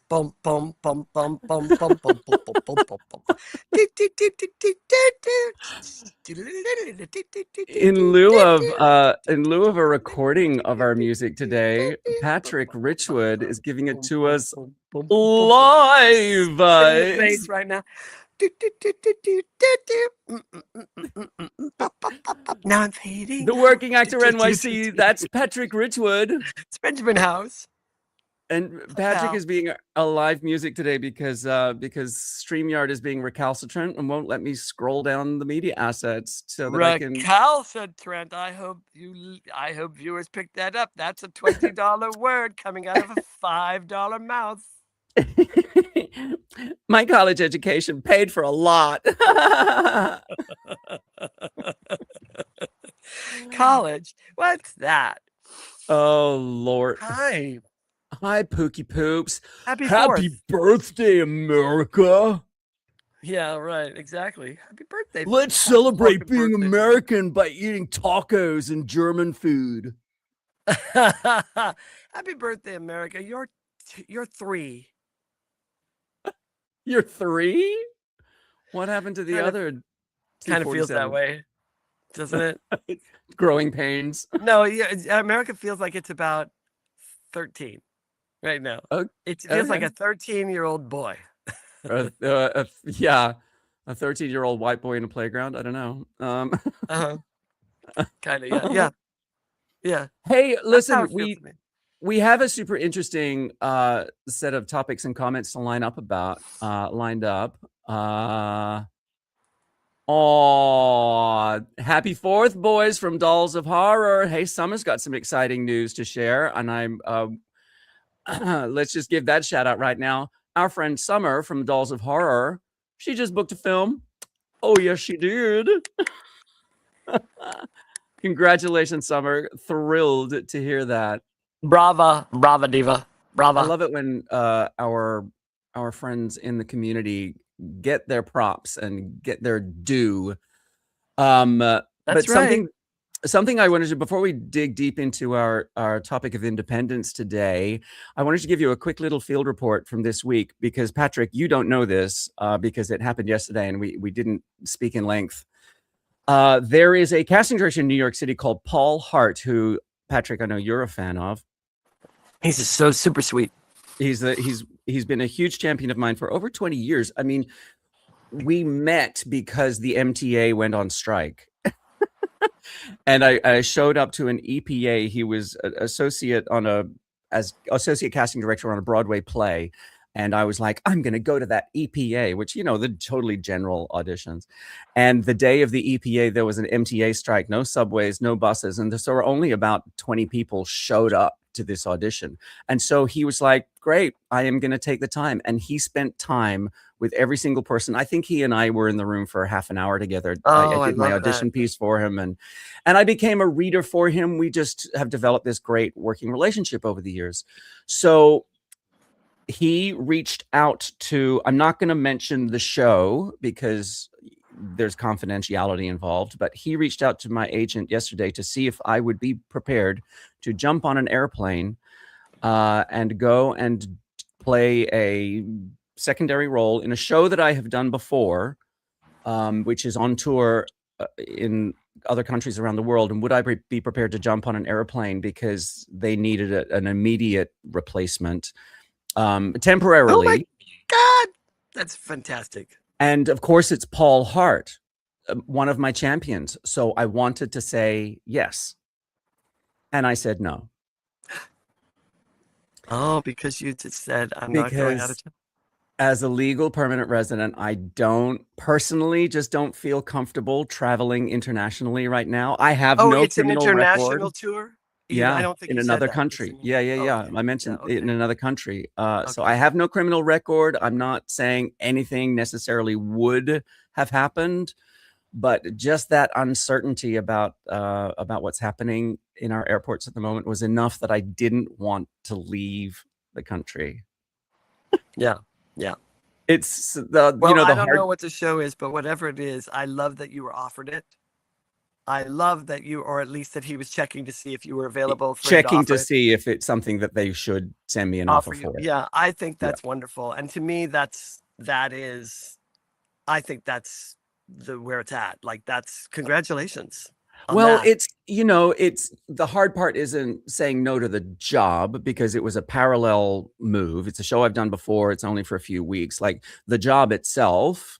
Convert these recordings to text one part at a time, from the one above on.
Bum bum bum bum bum bum bum bum bum bum bum bum. In lieu of a recording of our music today, Patrick Richwood is giving it to us live. In the face right now. Now I'm fading. The Working Actor NYC. That's Patrick Richwood. It's Benjamin Howes. And Patrick is being a live music today because StreamYard is being recalcitrant and won't let me scroll down the media assets so that I can. Recalcitrant. I hope viewers pick that up. That's a $20 word coming out of a $5 mouth. My college education paid for a lot. College? What's that? Oh, Lord. Hi, Pookie Poops. Happy birthday, America. Yeah, right. Exactly. Happy birthday. Let's celebrate being American by eating tacos and German food. Happy birthday, America. You're 3. You're 3? What happened to the other? Kind of feels that way, doesn't it? Growing pains. No, yeah, America feels like it's about 13 right now. It feels like a 13-year-old boy. Yeah, a 13-year-old white boy in a playground. I don't know. Kind of, yeah. Hey, listen, we have a super interesting set of topics and comments to lined up. Happy 4th, boys from Dolls of Horror. Hey, Summer's got some exciting news to share, and I'm let's just give that shout out right now. Our friend Summer from Dolls of Horror, she just booked a film. Oh, yes, she did. Congratulations, Summer. Thrilled to hear that. Brava, diva. Brava. I love it when our friends in the community get their props and get their due. That's right. Something I wanted to, before we dig deep into our topic of independence today, I wanted to give you a quick little field report from this week, because Patrick, you don't know this because it happened yesterday and we didn't speak in length. There is a casting director in New York City called Paul Hart, who, Patrick, I know you're a fan of. He's just so super sweet. He's been a huge champion of mine for over 20 years. I mean, we met because the MTA went on strike. And I showed up to an EPA. He was an associate casting director on a Broadway play. And I was like, I'm going to go to that EPA, which, the totally general auditions. And the day of the EPA, there was an MTA strike, no subways, no buses. And so only about 20 people showed up to this audition. And so he was like, great, I am going to take the time. And he spent time with every single person. I think he and I were in the room for half an hour together. I did my audition piece for him, and I became a reader for him. We just have developed this great working relationship over the years. So he reached out to, I'm not going to mention the show because there's confidentiality involved, but he reached out to my agent yesterday to see if I would be prepared to jump on an airplane and go and play a secondary role in a show that I have done before, which is on tour in other countries around the world. And would I be prepared to jump on an airplane because they needed an immediate replacement temporarily? Oh my God, that's fantastic. And of course, it's Paul Hart, one of my champions. So I wanted to say yes. And I said no. Oh, because you just said, I'm not going out of town. As a legal permanent resident, I don't feel comfortable traveling internationally right now. I have no criminal record. It's an international tour? Yeah, I don't think in another country. Yeah. Okay. I mentioned it in another country. So I have no criminal record. I'm not saying anything necessarily would have happened, but just that uncertainty about what's happening in our airports at the moment was enough that I didn't want to leave the country. Yeah. It's I don't know what the show is, but whatever it is, I love that you were offered it. I love that you, or at least that he was checking to see if you were available for him to Checking offer to it. see if it's something that they should send me an offer Offer you. for. Yeah, I think Yeah. that's wonderful. And to me, I think that's where it's at. Like, that's congratulations on Well, that. it's, it's the hard part isn't saying no to the job because it was a parallel move. It's a show I've done before. It's only for a few weeks. Like the job itself,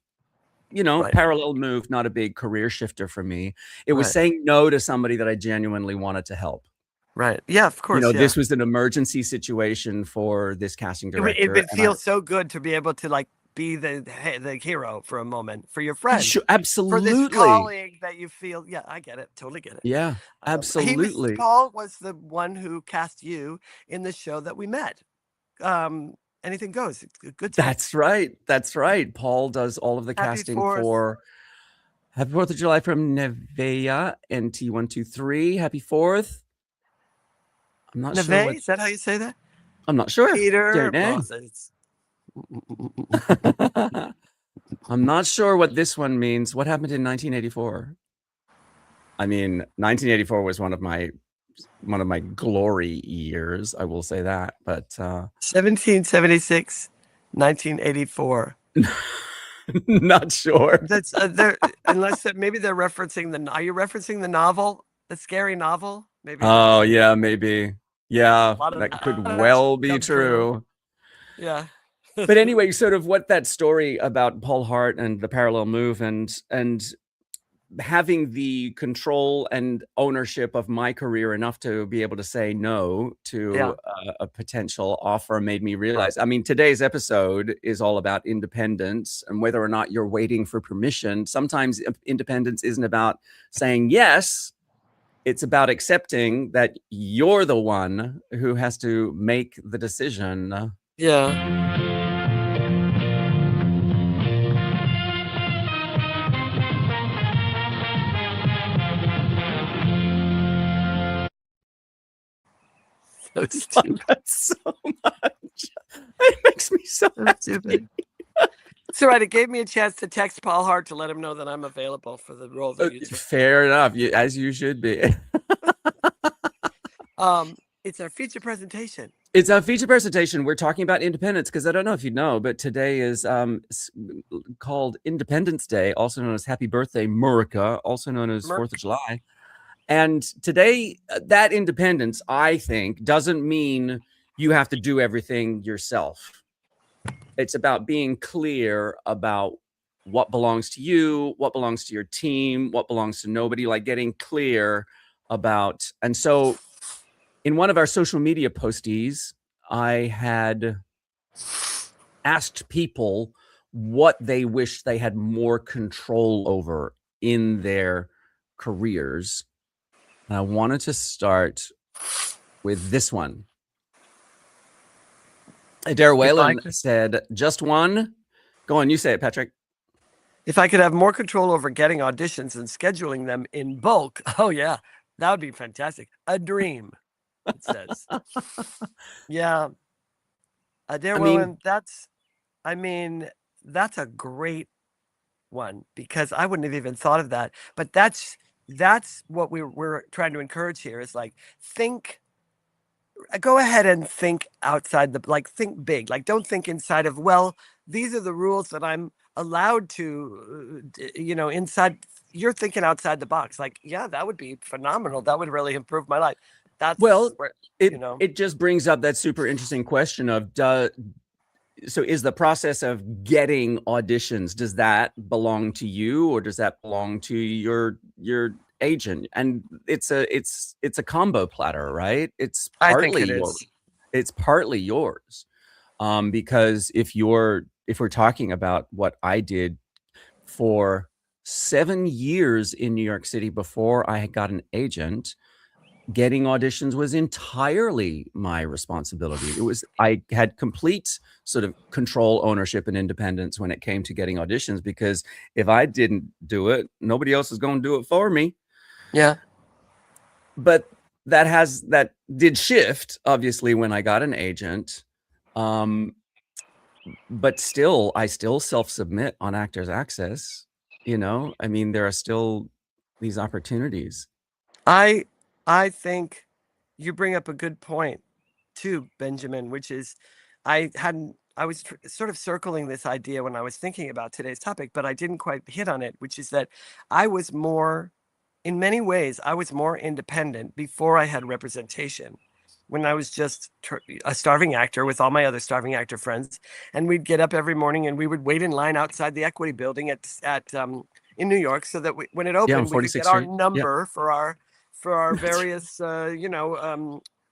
Right. parallel move, not a big career shifter for me. It was Right. saying no to somebody that I genuinely wanted to help. Right. Yeah, of course. Yeah. This was an emergency situation for this casting It director. would And I feel so good to be able to like be the hero for a moment for your friend, sure, for this absolutely. colleague that you feel. Yeah, I get it. Totally get it. Yeah, absolutely. Paul was the one who cast you in the show that we met. Anything goes. Good time. That's right. That's right. Paul does all of the Happy casting 4th. for Happy 4th of July from Nevaeh, NT123. Happy 4th. I'm not sure what. Is that how you say that? I'm not sure. Peter. Don't know. I'm not sure what this one means. What happened in 1984? I mean, 1984 was one of my glory years. I will say that. But 1776, 1984. not sure. That's unless maybe they're referencing Are you referencing the novel, the scary novel? Maybe. Oh yeah, maybe. Yeah, that could well be come true. Yeah. But anyway, sort of what that story about Paul Hart and the parallel move and having the control and ownership of my career enough to be able to say no to a potential offer made me realize. I mean, today's episode is all about independence and whether or not you're waiting for permission. Sometimes independence isn't about saying yes. It's about accepting that you're the one who has to make the decision. Yeah. So stupid. So much. It makes me so stupid. It's all right. It gave me a chance to text Paul Hart to let him know that I'm available for the role that you took. Fair enough, as you should be. It's our feature presentation. It's a feature presentation. We're talking about independence because I don't know if you know, but today is called Independence Day, also known as Happy Birthday, America, also known as 4th of July. And today, that independence, I think, doesn't mean you have to do everything yourself. It's about being clear about what belongs to you, what belongs to your team, what belongs to nobody, like getting clear about. And so in one of our social media posties, I had asked people what they wish they had more control over in their careers. And I wanted to start with this one. Adair Whalen said, just one. Go on, you say it, Patrick. If I could have more control over getting auditions and scheduling them in bulk, oh yeah, that would be fantastic. A dream, it says. Yeah. Adair Whalen, that's a great one because I wouldn't have even thought of that. But that's what we're trying to encourage here is like, go ahead and think outside think big. Like, don't think inside of, well, these are the rules that I'm allowed to, inside. You're thinking outside the box. Like, yeah, that would be phenomenal. That would really improve my life. It just brings up that super interesting question of, so is the process of getting auditions, does that belong to you or does that belong to your agent? And it's a combo platter, right? It's partly yours. It's partly yours. Because if we're talking about what I did for 7 years in New York City before I got an agent, getting auditions was entirely my responsibility. I had complete sort of control, ownership, and independence when it came to getting auditions, because if I didn't do it, nobody else is going to do it for me. Yeah. But that did shift, obviously, when I got an agent. But I still self-submit on Actors Access. I mean, there are still these opportunities. I think you bring up a good point too, Benjamin, which is I was sort of circling this idea when I was thinking about today's topic, but I didn't quite hit on it, which is that I was more, in many ways, I was more independent before I had representation. When I was just a starving actor with all my other starving actor friends, and we'd get up every morning and we would wait in line outside the Equity Building at in New York, so that when it Yeah, on opened, we could 46th get our Street. Yeah. number for our That's various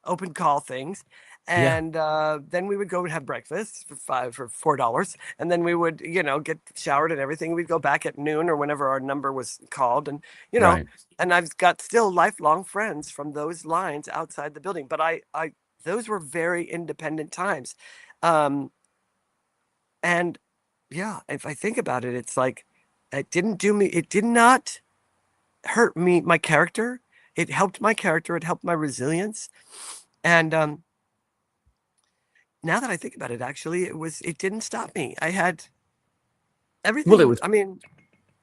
open call things. yeah, And then we would go and have breakfast for $4, and then we would get showered and everything. We'd go back at noon or whenever our number was called, and right. and I've got still lifelong friends from those lines outside the building. But I those were very independent times. Um, and yeah, if I think about it, it's like it did not hurt me, my character. It helped my character, it helped my resilience. And now that I think about it, actually, it didn't stop me. I had Well, everything. I mean,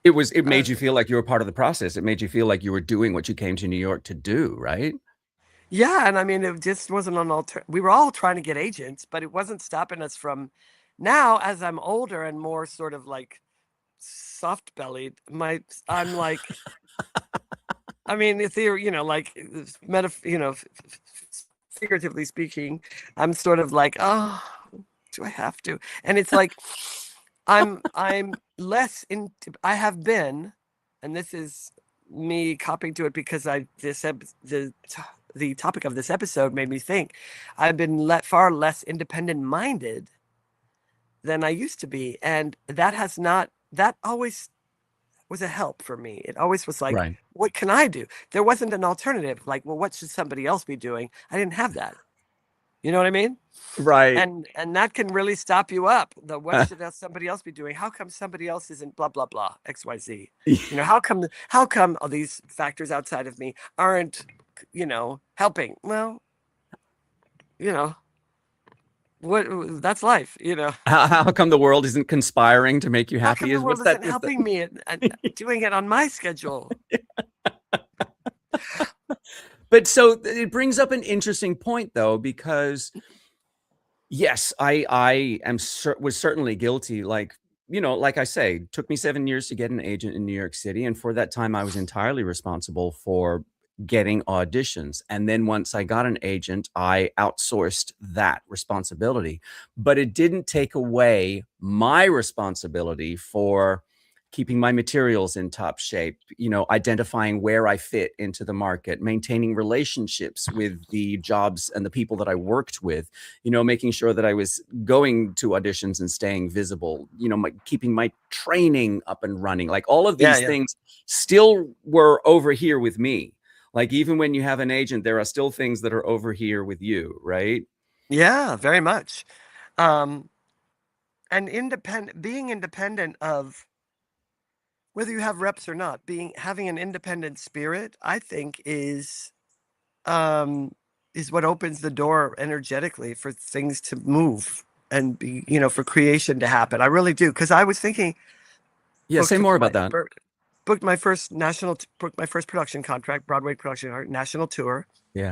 it made you feel like you were part of the process. It made you feel like you were doing what you came to New York to do, right? yeah, and I mean, it just wasn't an we were all trying to get agents, but it wasn't stopping us from. Now, as I'm older and more sort of like soft bellied, I'm like, I mean, if they're, like figuratively speaking, I'm sort of like, oh, do I have to? And it's like, I'm less in. I have been, and this is me copying to it because the topic of this episode made me think. I've been far less independent minded than I used to be, and that always was a help for me. It always was like, Right. what can I do? There wasn't an alternative. Like, well, what should somebody else be doing? I didn't have that. You know what I mean? Right. And that can really stop you up. What should somebody else be doing? How come somebody else isn't blah blah blah XYZ? How come all these factors outside of me aren't helping? Well, what that's life. How come the world isn't conspiring to make you How come happy? the world isn't helping me and doing it on my schedule? But so it brings up an interesting point, though, because yes, I was certainly guilty. Like, like I say, it took me 7 years to get an agent in New York City, and for that time, I was entirely responsible for getting auditions. And then once I got an agent, I outsourced that responsibility. But it didn't take away my responsibility for keeping my materials in top shape, identifying where I fit into the market, maintaining relationships with the jobs and the people that I worked with, making sure that I was going to auditions and staying visible, keeping my training up and running. Like all of these things still were over here with me. Like even when you have an agent, there are still things that are over here with you, right? Yeah, very much. And being independent of whether you have reps or not, having an independent spirit, I think is what opens the door energetically for things to move and be, for creation to happen. I really do. Because I was thinking, yeah, say more about that. Booked my first production contract, Broadway production, national tour,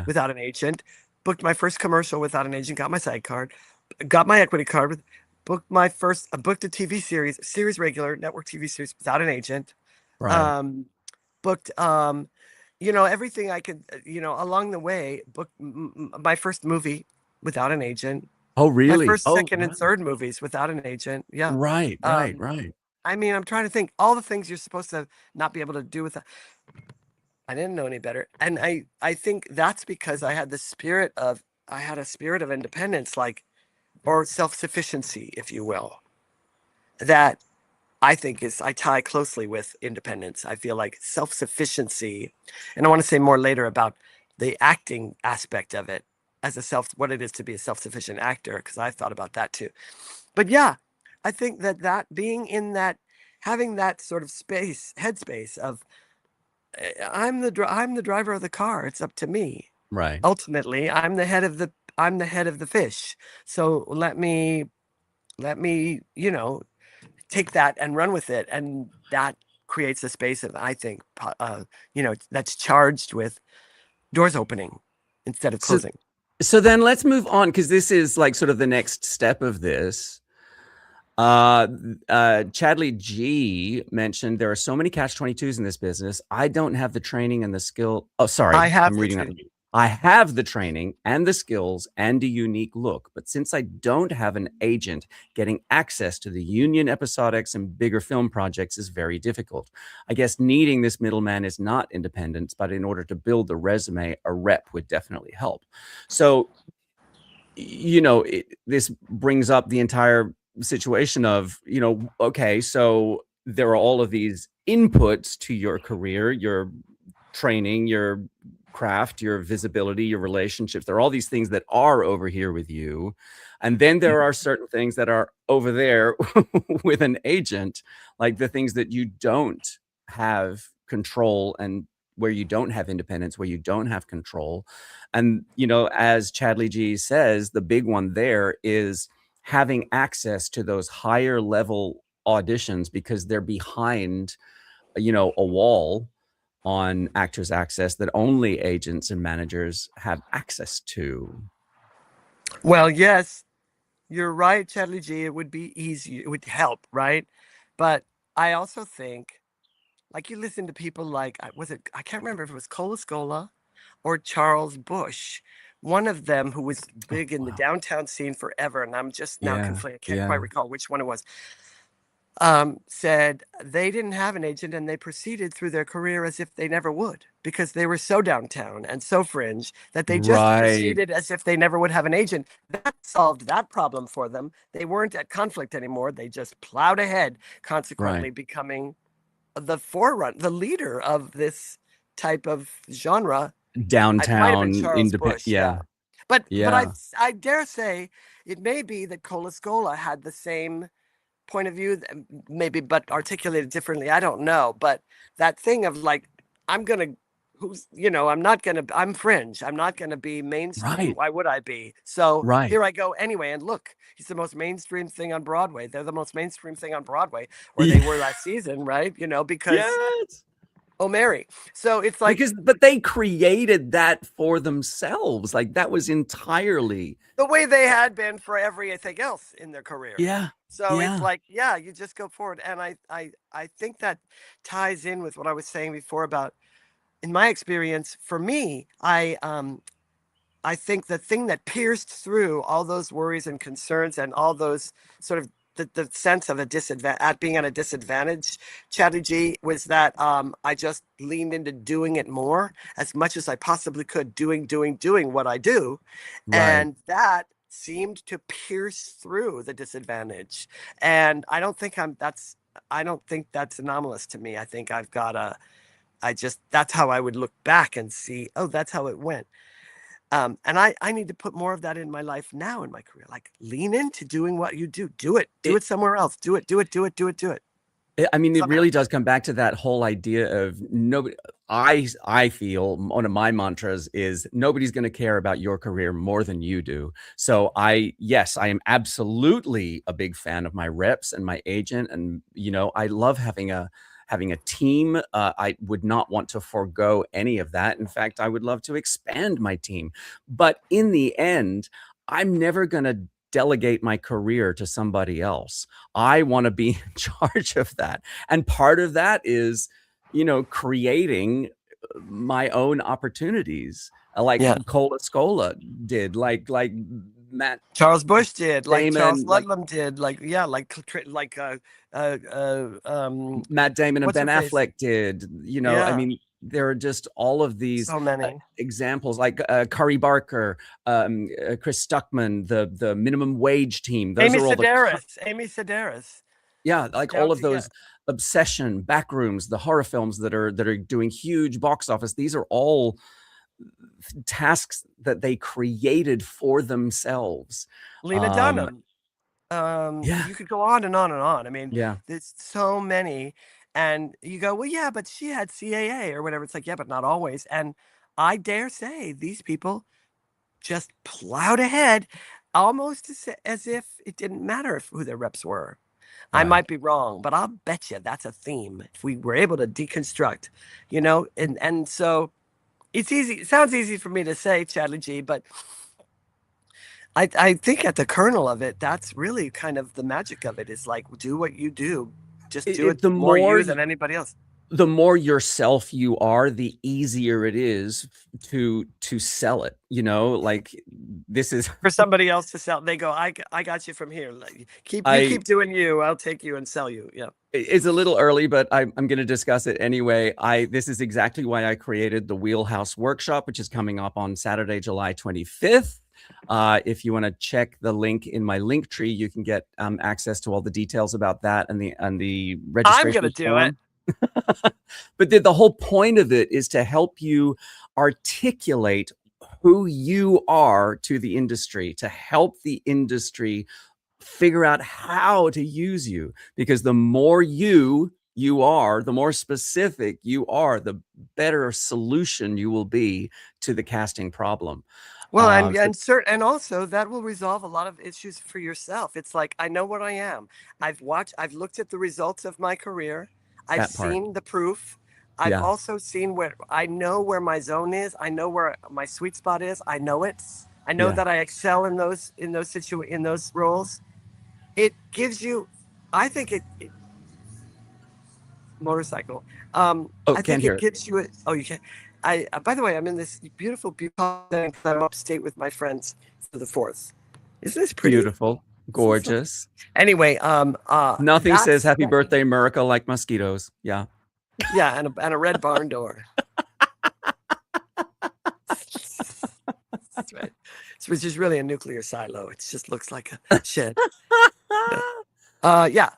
without an agent. Booked my first commercial without an agent. Got my SAG card, got my equity card. Booked a TV series regular network TV series without an agent. Right. Booked everything I could, along the way. Booked my first movie without an agent. Oh, really? My first, second, and third movies without an agent. Yeah. Right. I mean, I'm trying to think all the things you're supposed to not be able to do with that. I didn't know any better. And I think that's because I had a spirit of independence, or self-sufficiency, if you will, that I think I tie closely with independence. I feel like self-sufficiency, and I want to say more later about the acting aspect of it as what it is to be a self-sufficient actor, because I've thought about that too. But yeah, I think that being in that, having that sort of headspace of I'm the driver of the car. It's up to me. Right. Ultimately, I'm the head of the fish. So let me take that and run with it. And that creates a space of, I think, that's charged with doors opening instead of So, closing. so then let's move on, because this is like sort of the next step of this. Chadley G mentioned there are so many catch-22s in this business. I don't have the training and the skill. Oh, sorry. I have I'm the reading that. training. I have the training and the skills and a unique look, but since I don't have an agent, getting access to the union episodics and bigger film projects is very difficult. I guess needing this middleman is not independence, but in order to build the resume, a rep would definitely help. So, this brings up the entire situation of, okay, so there are all of these inputs to your career, your training, your craft, your visibility, your relationships. There are all these things that are over here with you. And then there are certain things that are over there with an agent, like the things that you don't have control and where you don't have independence, where you don't have control. And, as Chadley G says, the big one there is having access to those higher level auditions because they're behind, a wall on Actors Access that only agents and managers have access to. Well, yes, you're right, Chadley G. It would be easy. It would help, right? But I also think, like, you listen to people like, I can't remember if it was Colascola or Charles Bush, one of them who was big in the downtown scene forever, and I'm just now conflating. I can't quite recall which one it was. Said they didn't have an agent and they proceeded through their career as if they never would, because they were so downtown and so fringe that they just proceeded as if they never would have an agent. That solved that problem for them. They weren't at conflict anymore. They just plowed ahead, consequently becoming the leader of this type of genre. Downtown independent. Yeah. But I dare say it may be that Colascola had the same point of view, maybe, but articulated differently. I don't know. But that thing of like, I'm fringe. I'm not going to be mainstream. Right. Why would I be? So here I go anyway. And look, he's the most mainstream thing on Broadway. They're the most mainstream thing on Broadway, or they were last season, right? Because Oh, Mary. So it's like, but they created that for themselves. Like that was entirely the way they had been for everything else in their career. Yeah. So it's like, you just go forward. And I think that ties in with what I was saying before about, in my experience, for me, I think the thing that pierced through all those worries and concerns and all those sort of the sense of being at a disadvantage, Chadley G, was that I just leaned into doing it more as much as I possibly could, doing what I do. And that seemed to pierce through the disadvantage. And I don't think that's anomalous to me. I think that's how I would look back and see, oh, that's how it went. And I need to put more of that in my life now in my career. Like, lean into doing what you do. Do it somewhere else. Do it. I mean, it really does come back to that whole idea of nobody. I feel one of my mantras is nobody's going to care about your career more than you do. So I am absolutely a big fan of my reps and my agent. And, I love having a team. I would not want to forego any of that. In fact, I would love to expand my team. But in the end, I'm never going to delegate my career to somebody else. I want to be in charge of that. And part of that is, creating my own opportunities, like Colascola did, like Charles Bush did, like Charles Damon, Ludlam did, Matt Damon and Ben Affleck did. I mean, there are just all of these so many examples, like Curry Barker, Chris Stuckman, the minimum wage team. Those Amy are all Amy Sedaris. Yeah, like all of those Obsession, Backrooms, the horror films that are doing huge box office. These are all tasks that they created for themselves. Lena Dunham. You could go on and on and on. I mean, there's so many. And you go, well, but she had CAA or whatever. It's like, but not always. And I dare say these people just plowed ahead almost as if it didn't matter who their reps were. I Right. might be wrong, but I'll bet you that's a theme if we were able to deconstruct, and so it's easy. It sounds easy for me to say, Chadley G, but I think at the kernel of it, that's really kind of the magic of it. Is like do what you do, just do it The more more you than anybody else. the more yourself you are, the easier it is to sell it. Like this is For somebody else to sell, they go, I got you from here. Like, you I keep doing you. I'll take you and sell you. Yeah. it's a little early, but I'm going to discuss it anyway. This is exactly why I created the Wheelhouse Workshop, which is coming up on Saturday, July 25th. If you want to check the link in my link tree, you can get access to all the details about that and the registration I'm gonna do form. it. But the whole point of it is to help you articulate who you are to the industry, to help the industry figure out how to use you. Because the more you are, the more specific you are, the better solution you will be to the casting problem. Well, and also that will resolve a lot of issues for yourself. It's like I know what I am. I've looked at the results of my career. I've That part. seen the proof. I've Yeah. also seen where I know where my zone is. I know where my sweet spot is. I know it. I know Yeah. that I excel in those roles. It gives you, I think motorcycle. Oh, I can't think hear it it. gives you. Oh, you can. By the way, I'm in this beautiful setting 'cause I'm upstate with my friends for the 4th. Isn't this pretty? Beautiful, gorgeous. Anyway, Nothing says happy that- birthday, America, like mosquitoes. Yeah. Yeah, and a red barn door. That's right. Which is really a nuclear silo. It just looks like a shed. Yeah.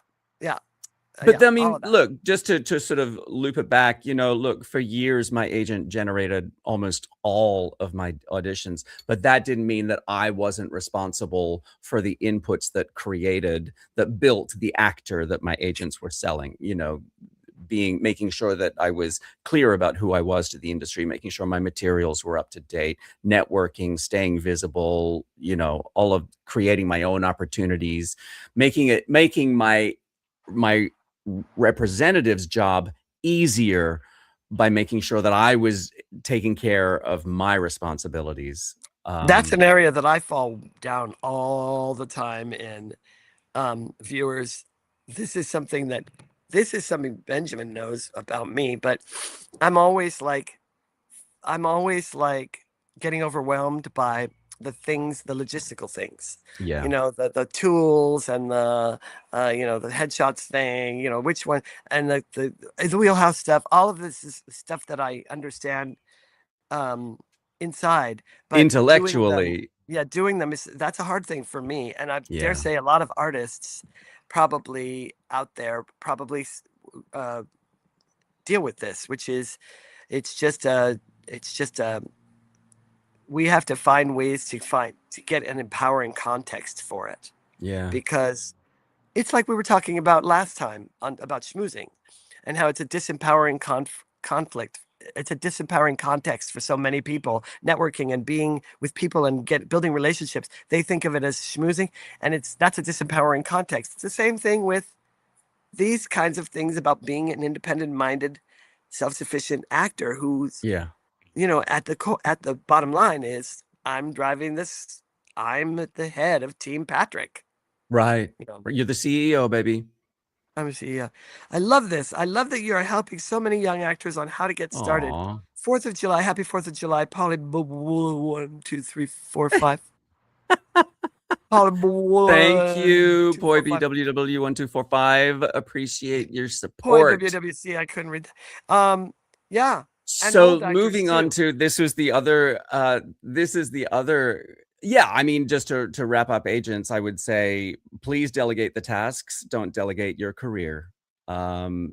But yeah, I mean, all of that. look, just to sort of loop it back, look, for years, my agent generated almost all of my auditions, but that didn't mean that I wasn't responsible for the inputs that built the actor that my agents were selling, making sure that I was clear about who I was to the industry, making sure my materials were up to date, networking, staying visible, all of creating my own opportunities, making my representative's job easier by making sure that I was taking care of my responsibilities. That's an area that I fall down all the time in. Viewers, this is something Benjamin knows about me, but I'm always like getting overwhelmed by the logistical things. Yeah. The tools and the headshots thing, which one, and the wheelhouse stuff. All of this is stuff that I understand inside, but Intellectually. doing them that's a hard thing for me. And I Yeah. dare say a lot of artists probably out there probably deal with this, which is it's just we have to find ways to get an empowering context for it. Yeah. Because it's like we were talking about last time about schmoozing and how it's a disempowering conflict. It's a disempowering context for so many people. Networking and being with people and building relationships, they think of it as schmoozing, and that's a disempowering context. It's the same thing with these kinds of things about being an independent-minded, self-sufficient actor who's at the bottom line is I'm driving this. I'm at the head of Team Patrick. Right. You're the CEO, baby. I'm a CEO. I love this. I love that you're helping so many young actors on how to get started. Aww. 4th of July. Happy 4th of July. Polly 1, 2, 3, 4, 5. Thank you, Boy BWW1245. Appreciate your support. Boy WWC. I couldn't read that. Yeah. So moving on to this is the other. Yeah, I mean, just to wrap up agents, I would say, please delegate the tasks. Don't delegate your career. Okay.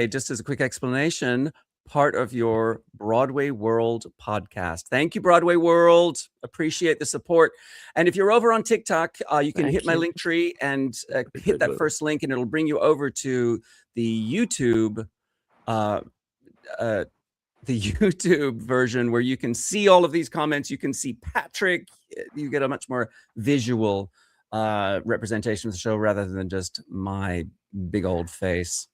Just as a quick explanation, part of your Broadway World podcast. Thank you, Broadway World. Appreciate the support. And if you're over on TikTok, you can hit my link tree and hit that first link, and it'll bring you over to the YouTube. The YouTube version where you can see all of these comments. You can see Patrick. You get a much more visual representation of the show rather than just my big old face.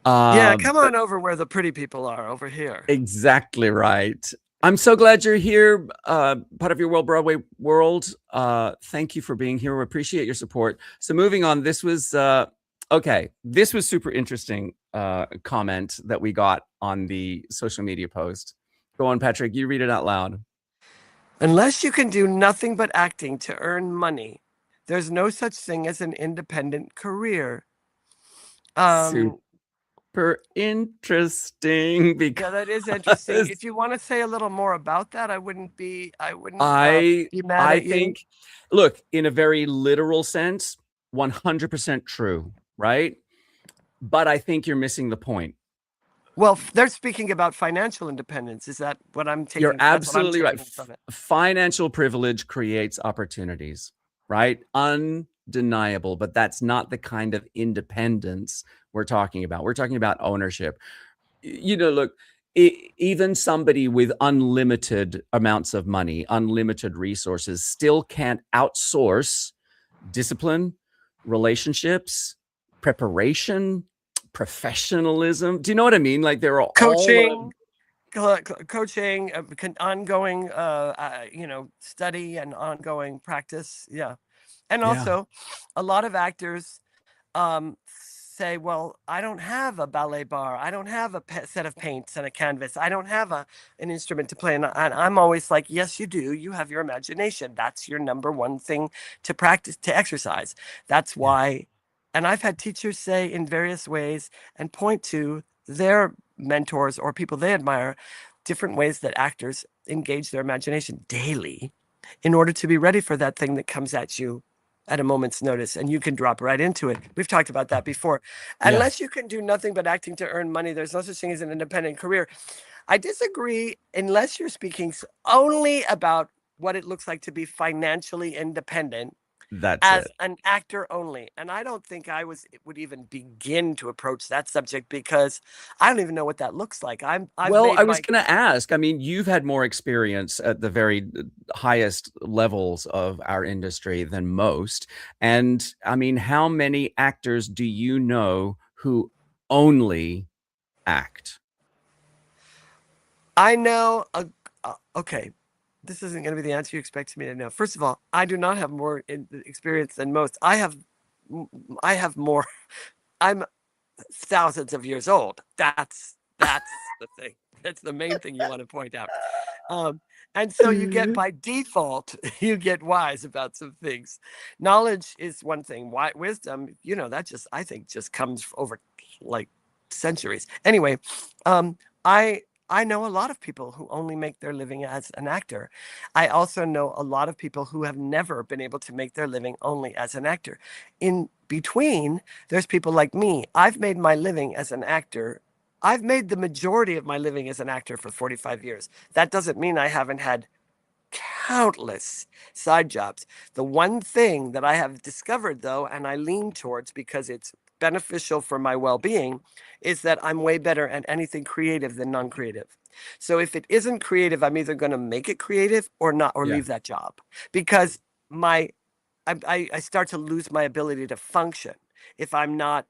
Yeah, come on over where the pretty people are, over here. Exactly right. I'm so glad you're here, part of your World Broadway world. Thank you for being here. We appreciate your support. So moving on, this was This was super interesting comment that we got on the social media post. Go on, Patrick. You read it out loud. Unless you can do nothing but acting to earn money, there's no such thing as an independent career. Super interesting. Because yeah, that is interesting. If you want to say a little more about that, I wouldn't be mad at you. Look, in a very literal sense, 100% true, right? But I think you're missing the point. Well, they're speaking about financial independence. Is that what I'm taking? You're absolutely right. Financial privilege creates opportunities, right? Undeniable, but that's not the kind of independence we're talking about. We're talking about ownership. Look, even somebody with unlimited amounts of money, unlimited resources, still can't outsource discipline, relationships, preparation, professionalism. Do you know what I mean? Like there are coaching, ongoing, study and ongoing practice. Yeah. And also a lot of actors say, well, I don't have a ballet bar. I don't have a set of paints and a canvas. I don't have an instrument to play. And I'm always like, yes, you do. You have your imagination. That's your number one thing to practice, to exercise. That's why. And I've had teachers say in various ways and point to their mentors or people they admire, different ways that actors engage their imagination daily in order to be ready for that thing that comes at you at a moment's notice, and you can drop right into it. We've talked about that before. Unless you can do nothing but acting to earn money, there's no such thing as an independent career. I disagree, unless you're speaking only about what it looks like to be financially independent. As an actor only. And I don't think I would even begin to approach that subject because I don't even know what that looks like. I was going to ask, I mean, you've had more experience at the very highest levels of our industry than most. And I mean, how many actors do you know who only act? I know, okay. This isn't going to be the answer you expect me to know. First of all, I do not have more experience than most. I have more. I'm thousands of years old. That's the thing. That's the main thing you want to point out. And so you get, by default, you get wise about some things. Knowledge is one thing. Wisdom, that I think just comes over like centuries. Anyway, I know a lot of people who only make their living as an actor. I also know a lot of people who have never been able to make their living only as an actor. In between, there's people like me. I've made my living as an actor. I've made the majority of my living as an actor for 45 years. That doesn't mean I haven't had countless side jobs. The one thing that I have discovered, though, and I lean towards because it's beneficial for my well-being, is that I'm way better at anything creative than non-creative. So if it isn't creative, I'm either going to make it creative or not, or leave that job, because I start to lose my ability to function if I'm not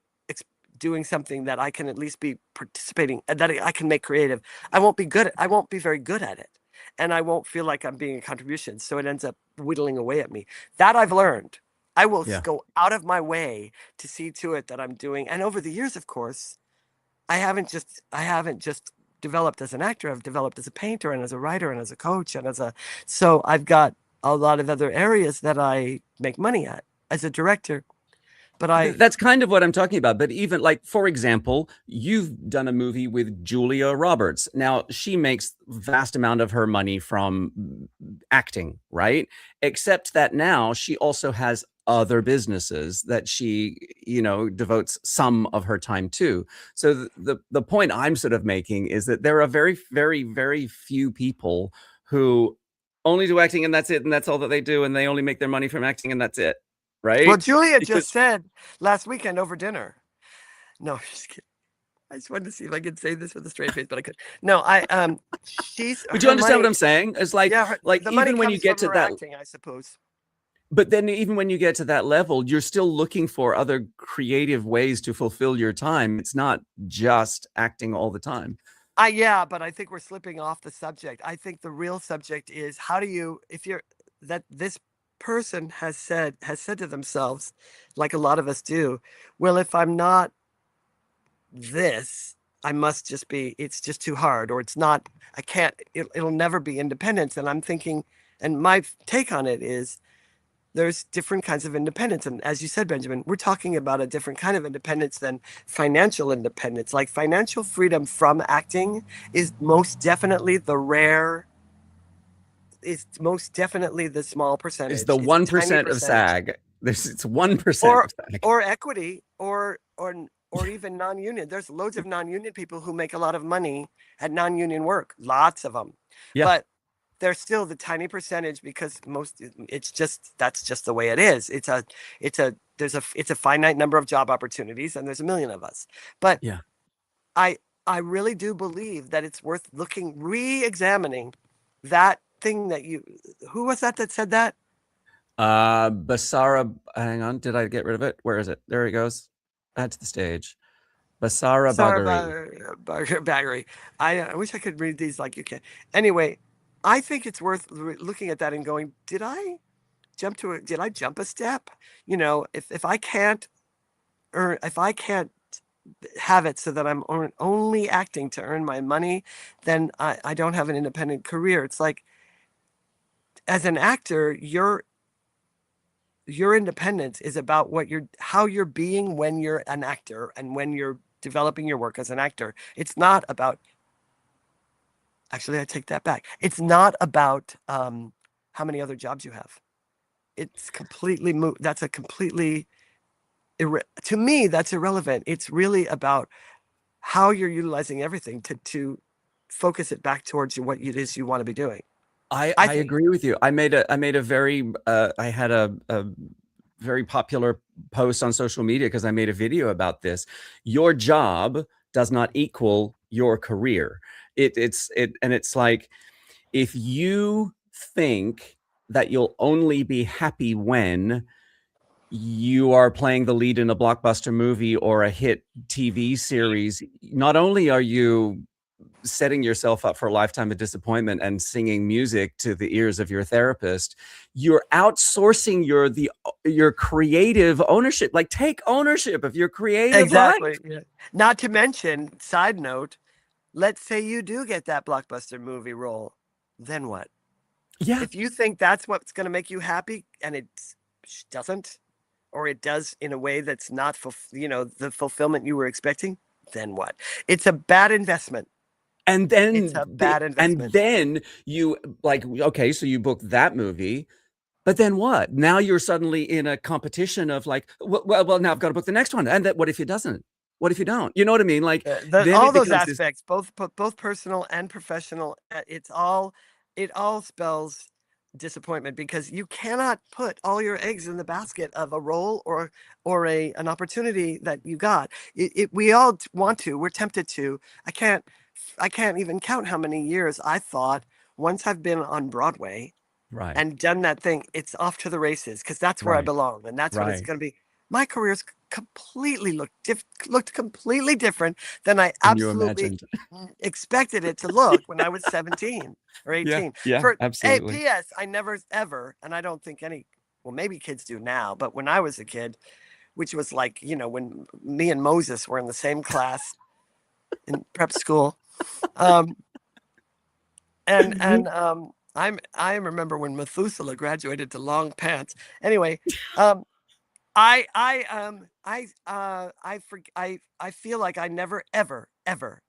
doing something that I can at least be participating, that I can make creative. I won't be very good at it, and I won't feel like I'm being a contribution. So it ends up whittling away at me. That I've learned. I will go out of my way to see to it that I'm doing. And over the years, of course, I haven't just developed as an actor. I've developed as a painter and as a writer and as a coach and so I've got a lot of other areas that I make money at as a director. But that's kind of what I'm talking about. But even like, for example, you've done a movie with Julia Roberts. Now, she makes vast amount of her money from acting, right? Except that now she also has other businesses that she, devotes some of her time to. So the point I'm sort of making is that there are very, very, very few people who only do acting and that's it. And that's all that they do. And they only make their money from acting and that's it. Right? Well, Julia just said last weekend over dinner. No, just kidding. I just wanted to see if I could say this with a straight face, but I could. No, she's. Would you understand what I'm saying? It's like, the even when you get to that, acting, I suppose. But then even when you get to that level, you're still looking for other creative ways to fulfill your time. It's not just acting all the time. Yeah, but I think we're slipping off the subject. I think the real subject is how do you, if you're that this person has said to themselves, like a lot of us do, well, if I'm not this, I must just be, it's just too hard, or it's not, I can't, it'll never be independence. And I'm thinking, and my take on it is there's different kinds of independence. And as you said, Benjamin, we're talking about a different kind of independence than financial independence. Like financial freedom from acting is most definitely the rare, is most definitely the small It's the percentage. It's a tiny 1% of percentage. SAG. It's 1% Or of SAG. or equity or even non-union. There's loads of non-union people who make a lot of money at non-union work. Lots of them. Yeah. But they're still the tiny percentage because most it's just that's just the way it is. It's a finite number of job opportunities and there's a million of us. But Yeah. I really do believe that it's worth re-examining that thing that who was that said that? Basara, hang on. Did I get rid of it? Where is it? There it goes. Add to the stage. Basara Sorry Bagari. about Baggery. I wish I could read these like you can. Anyway, I think it's worth looking at that and going, did I jump a step? If I can't earn, if I can't have it so that I'm only acting to earn my money, then I don't have an independent career. It's like, as an actor, your independence is about how you're being when you're an actor and when you're developing your work as an actor. It's not about, actually, I take that back. It's not about how many other jobs you have. It's completely that's a completely to me, that's irrelevant. It's really about how you're utilizing everything to focus it back towards what it is you want to be doing. I I think. agree with you. I made a very I had a very popular post on social media because I made a video about this. Your job does not equal your career. It's like, if you think that you'll only be happy when you are playing the lead in a blockbuster movie or a hit TV series, not only are you setting yourself up for a lifetime of disappointment and singing music to the ears of your therapist, you're outsourcing your creative ownership. Like, take ownership of your creative life. Exactly. Yeah. Not to mention, side note, let's say you do get that blockbuster movie role, then what? Yeah. If you think that's what's going to make you happy and it doesn't, or it does in a way that's not the fulfillment you were expecting, then what? It's a bad investment. And then It's a bad investment. You, like, okay, so you book that movie, but then what? Now you're suddenly in a competition of like, well, now I've got to book the next one. And what if it doesn't? What if you don't? You know what I mean? Like, then all it those becomes this. aspects, both personal and professional, it all spells disappointment, because you cannot put all your eggs in the basket of a role or an opportunity that you got. We all want to. We're tempted to. I can't even count how many years I thought, once I've been on Broadway Right. and done that thing, it's off to the races, because that's where I Right. belong, and that's what it's Right. going to be. My career's completely looked completely different than I Than you absolutely imagined. expected it to look when I was 17 or Yeah. 18. Yeah. Absolutely. P.S. I never ever, and I don't think well, maybe kids do now, but when I was a kid, which was like, when me and Moses were in the same class in prep school, um, I remember when Methuselah graduated to long pants. Anyway, I feel like I never ever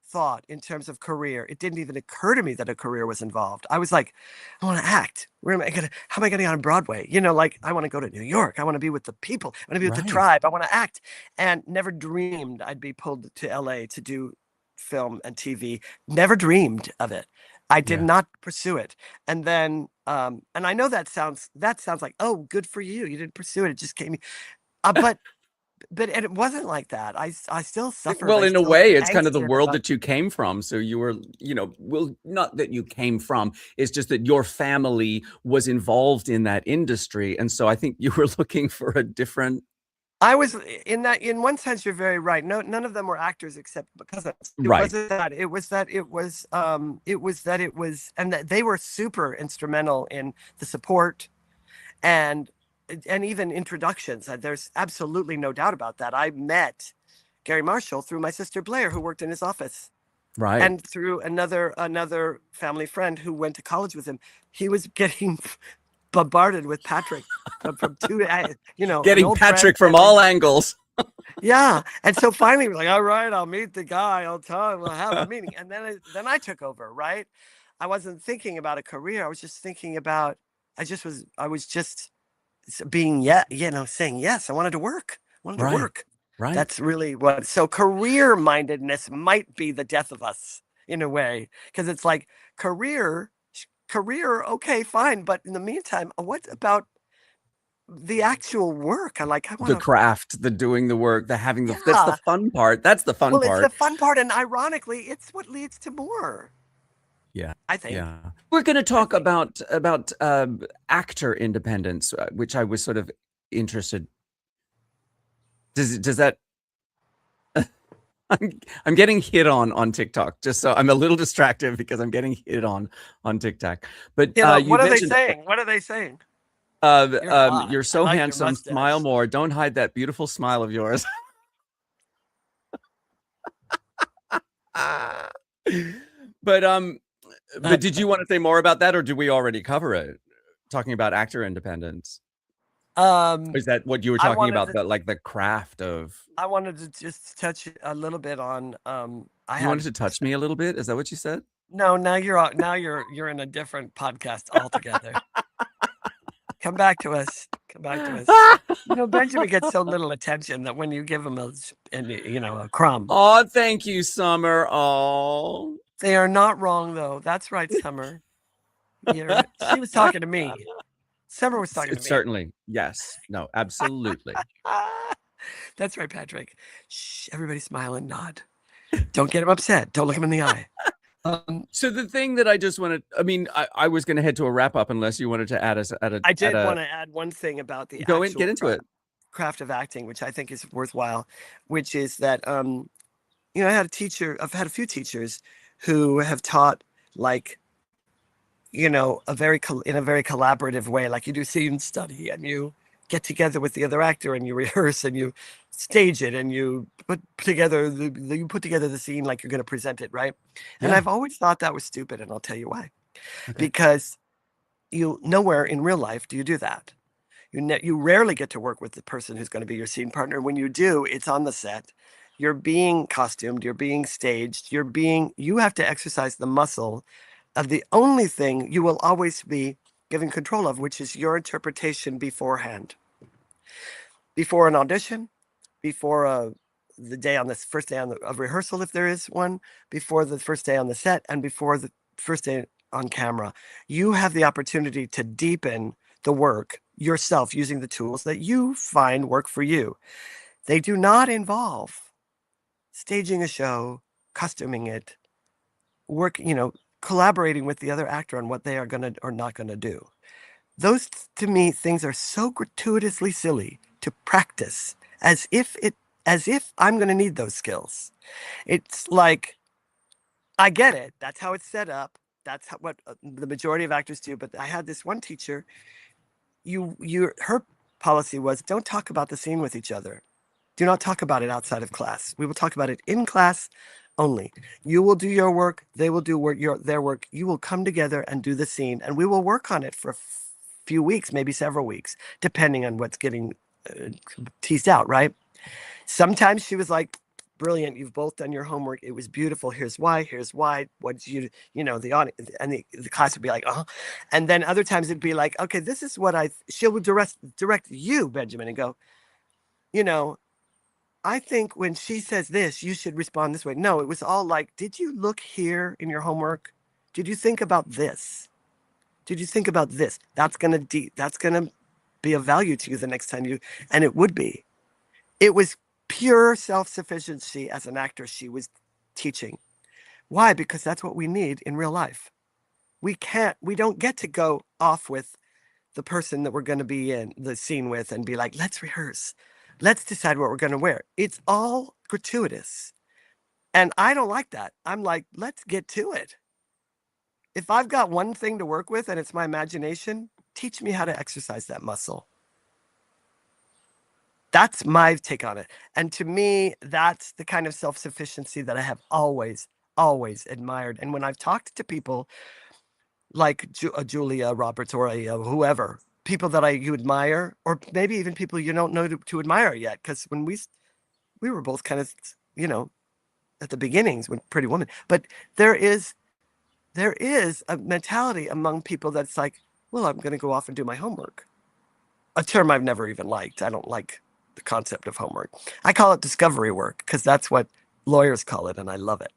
thought in terms of career. It didn't even occur to me that a career was involved. I was like, I want to act. How am I getting on Broadway? Like, I want to go to New York. I want to be with the people. I want to be with the Right. tribe. I want to act. And never dreamed I'd be pulled to LA to do film and TV. Never dreamed of it. I did Yeah. not pursue it. And then, and I know that sounds like, oh, good for you. You didn't pursue it. It just came. But and it wasn't like that. I still suffered. Well, I in a still way, was it's kind of the angsty world about. that you came from. So you were, well, not that you came from, it's just that your family was involved in that industry. And so I think you were looking for a different. I was in that. In one sense, you're very right. No, none of them were actors except because it Right. wasn't that. It was that it was, and that they were super instrumental in the support and even introductions. There's absolutely no doubt about that. I met Gary Marshall through my sister Blair, who worked in his office, Right. and through another family friend who went to college with him. He was getting bombarded with Patrick from two, an Getting old friend. Patrick from all angles. Yeah, and so finally we're like, all right, I'll meet the guy. I'll tell him. We'll have a meeting, and then I took over. Right, I wasn't thinking about a career. I was just thinking about. I was just being saying yes. I wanted to work. I wanted to Right. work. Right. That's really what. So career mindedness might be the death of us in a way, because it's like career. Okay, fine, but in the meantime, what about the actual work? I want The to. craft, the doing the work, the having that's the Yeah. fun part. That's the fun Well, it's the part. fun part, and ironically, it's what leads to more. Yeah. I think. Yeah. We're going to I talk think. about actor independence, which I was sort of interested. Does that I'm getting hit on TikTok, just so I'm a little distracted because I'm getting hit on TikTok. But you What are they mentioned saying? What are they saying? You're hot. you're I so like your handsome. Smile mustache. more. Don't hide that beautiful smile of yours. But did you want to say more about that, or did we already cover it? Talking about actor independence. Is that what you were I talking wanted about? to. That like the craft of. I wanted to just touch a little bit on. I You wanted had to touch me a little bit? Is that what you said? no. Now you're in a different podcast altogether. Come back to us. Come back to us. Benjamin gets so little attention that when you give him a crumb, Oh, thank you, Summer. Oh. they are not wrong though. That's right, Summer. She was talking to me. Summer was talking to me. Certainly. Yes. No, absolutely. That's right, Patrick. Shh, everybody smile and nod. Don't get him upset. Don't look him in the eye. So the thing that I just wanted, I mean, I was going to head to a wrap up unless you wanted to add us at I did want to add one thing about the get actual into it. craft of acting, which I think is worthwhile, which is that I had a teacher. I've had a few teachers who have taught like in a very collaborative way. Like you do scene study and you get together with the other actor and you rehearse and you stage it and you put together the scene like you're going to present it, right? And Yeah. I've always thought that was stupid, and I'll tell you why. Okay. Because nowhere in real life do you do that. You rarely get to work with the person who's going to be your scene partner. When you do, it's on the set. You're being costumed, you're being staged, you have to exercise the muscle of the only thing you will always be given control of, which is your interpretation beforehand. Before an audition, before the day on this first day of rehearsal, if there is one, before the first day on the set, and before the first day on camera, you have the opportunity to deepen the work yourself using the tools that you find work for you. They do not involve staging a show, costuming it, collaborating with the other actor on what they are going to or not going to do. Those, to me, things are so gratuitously silly to practice as if I'm going to need those skills. It's like, I get it. That's how it's set up. That's what the majority of actors do. But I had this one teacher. Her policy was, don't talk about the scene with each other. Do not talk about it outside of class. We will talk about it in class only. You will do your work. They will do their work. You will come together and do the scene, and we will work on it for a few weeks, maybe several weeks, depending on what's getting teased out, right? Sometimes she was like, brilliant, you've both done your homework, it was beautiful, here's why, what the audience and the class would be like, and then other times it'd be like, okay, this is what she would direct you, Benjamin, and go, I think when she says this, you should respond this way. No, it was all like, did you look here in your homework? Did you think about this? Did you think about this? That's gonna be of value to you the next time and it would be. It was pure self-sufficiency as an actor she was teaching. Why? Because that's what we need in real life. We don't get to go off with the person that we're going to be in the scene with and be like, let's rehearse. Let's decide what we're going to wear. It's all gratuitous. And I don't like that. I'm like, let's get to it. If I've got one thing to work with and it's my imagination, teach me how to exercise that muscle. That's my take on it. And to me, that's the kind of self-sufficiency that I have always, always admired. And when I've talked to people like Julia Roberts or whoever, people that you admire, or maybe even people you don't know to admire yet, because when we were both kind of, at the beginnings with Pretty Woman, but there is a mentality among people that's like, well, I'm going to go off and do my homework. A term I've never even liked. I don't like the concept of homework. I call it discovery work because that's what lawyers call it, and I love it.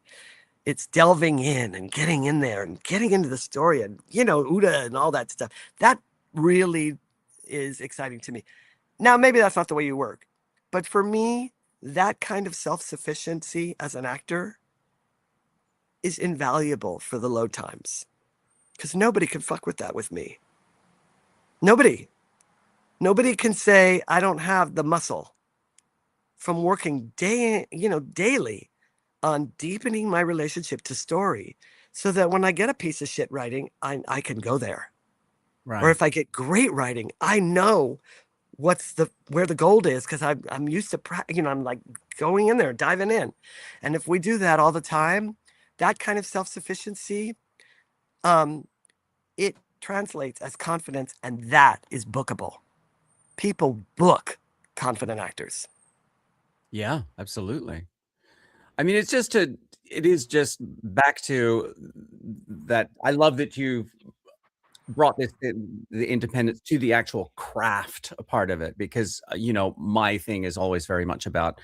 It's delving in and getting in there and getting into the story and, Uda and all that stuff. That really is exciting to me. Now, maybe that's not the way you work, but for me, that kind of self-sufficiency as an actor is invaluable for the low times because nobody can fuck with that with me. Nobody can say I don't have the muscle from working daily on deepening my relationship to story so that when I get a piece of shit writing, I can go there. Right. Or if I get great writing, I know where the gold is because I'm used to, I'm like going in there, diving in. And if we do that all the time, that kind of self-sufficiency, it translates as confidence, and that is bookable. People book confident actors. Yeah, absolutely. I mean, it is just back to that. I love that you've brought the independence to the actual craft part of it, because, my thing is always very much about,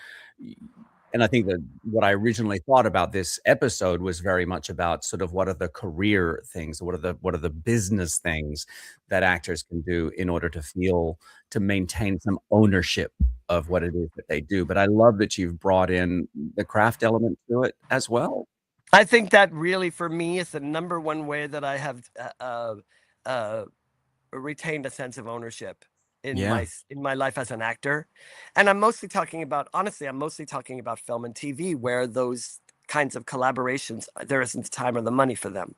and I think that what I originally thought about this episode was very much about sort of what are the career things, what are the business things that actors can do in order to maintain some ownership of what it is that they do. But I love that you've brought in the craft element to it as well. I think that really, for me, is the number one way that I have retained a sense of ownership in my life as an actor. And I'm mostly talking about film and TV, where those kinds of collaborations, there isn't the time or the money for them.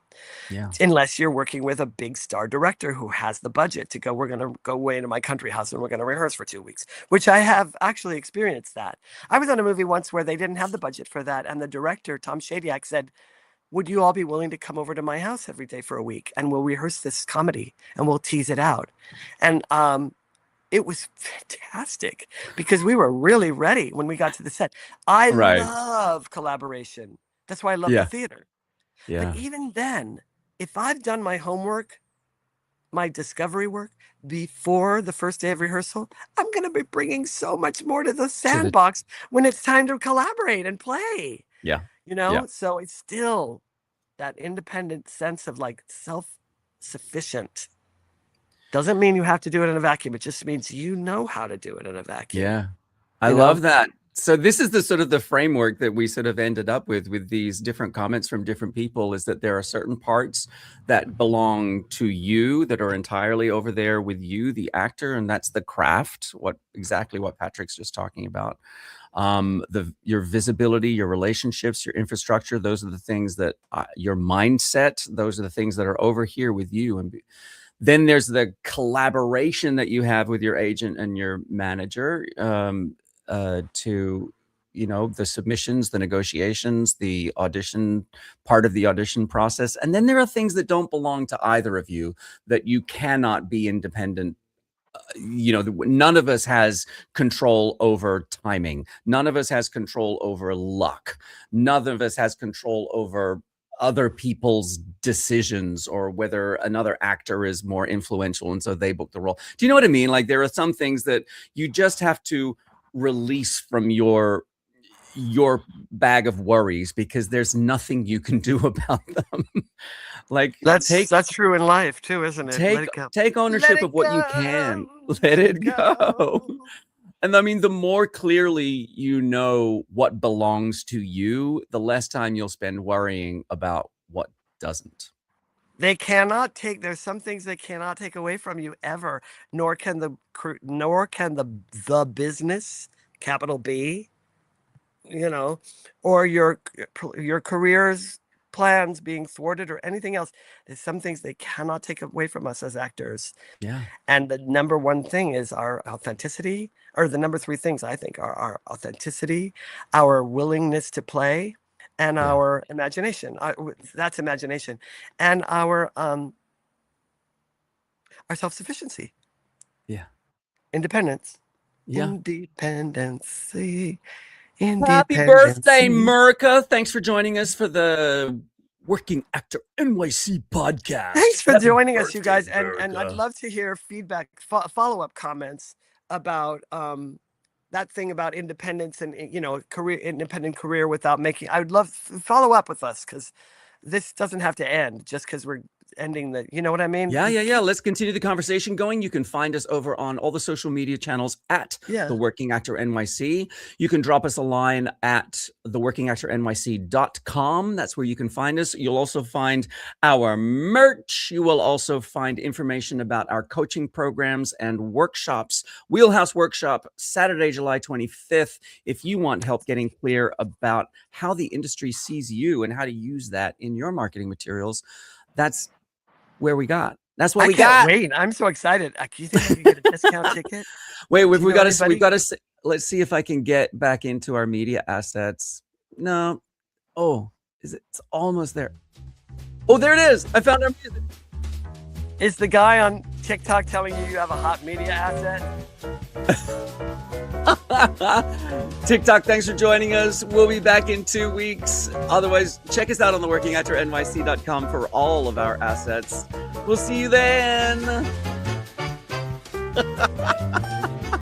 Yeah. Unless you're working with a big star director who has the budget to go, we're going to go away into my country house and we're going to rehearse for 2 weeks, which I have actually experienced that. I was on a movie once where they didn't have the budget for that. And the director, Tom Shadyac, said, would you all be willing to come over to my house every day for a week and we'll rehearse this comedy and we'll tease it out? And it was fantastic because we were really ready when we got to the set. I love collaboration. That's why I love the theater. Yeah. But even then, if I've done my homework, my discovery work before the first day of rehearsal, I'm going to be bringing so much more to the sandbox when it's time to collaborate and play. Yeah. So it's still that independent sense of like self-sufficient. Doesn't mean you have to do it in a vacuum. It just means you know how to do it in a vacuum. Yeah. I love that. So this is the sort of the framework that we sort of ended up with these different comments from different people, is that there are certain parts that belong to you that are entirely over there with you, the actor, and that's the craft, exactly what Patrick's just talking about. Your visibility, your relationships, your infrastructure, those are the things that your mindset, those are the things that are over here with you. And then there's the collaboration that you have with your agent and your manager, to, the submissions, the negotiations, the audition, part of the audition process. And then there are things that don't belong to either of you that you cannot be independent. None of us has control over timing. None of us has control over luck. None of us has control over other people's decisions or whether another actor is more influential and so they book the role. Do you know what I mean? Like, there are some things that you just have to release from your bag of worries because there's nothing you can do about them. Like, that's true in life too, isn't it? Take ownership of what you can. Let it go. And I mean, the more clearly you know what belongs to you, the less time you'll spend worrying about what doesn't. They cannot take. There's some things they cannot take away from you ever. Nor can the business, capital B, or your career's plans being thwarted or anything else. There's some things they cannot take away from us as actors. Yeah. And the number one thing is our authenticity, or the number three things I think are our authenticity, our willingness to play, and our imagination. That's imagination. And our self-sufficiency. Yeah. Independence. Yeah. Independency. Happy birthday, Merca. Thanks for joining us for the Working Actor NYC Podcast. Thanks for joining us, you birthday, guys. Merca. And I'd love to hear feedback, follow-up comments about that thing about independence and, independent career without making. I would love follow up with us, because this doesn't have to end just because we're ending the, you know what I mean? Yeah. Let's continue the conversation going. You can find us over on all the social media channels at The Working Actor NYC. You can drop us a line at theworkingactornyc.com. That's where you can find us. You'll also find our merch. You will also find information about our coaching programs and workshops. Wheelhouse Workshop, Saturday, July 25th. If you want help getting clear about how the industry sees you and how to use that in your marketing materials, that's where we got. That's what we got. Wait, I'm so excited. Do you think I can get a discount ticket? Wait, we've got to. Let's see if I can get back into our media assets. No. Oh, it's almost there. Oh, there it is. I found our music. Is the guy on TikTok telling you have a hot media asset? TikTok, thanks for joining us. We'll be back in 2 weeks. Otherwise, check us out on theworkingactornyc.com for all of our assets. We'll see you then.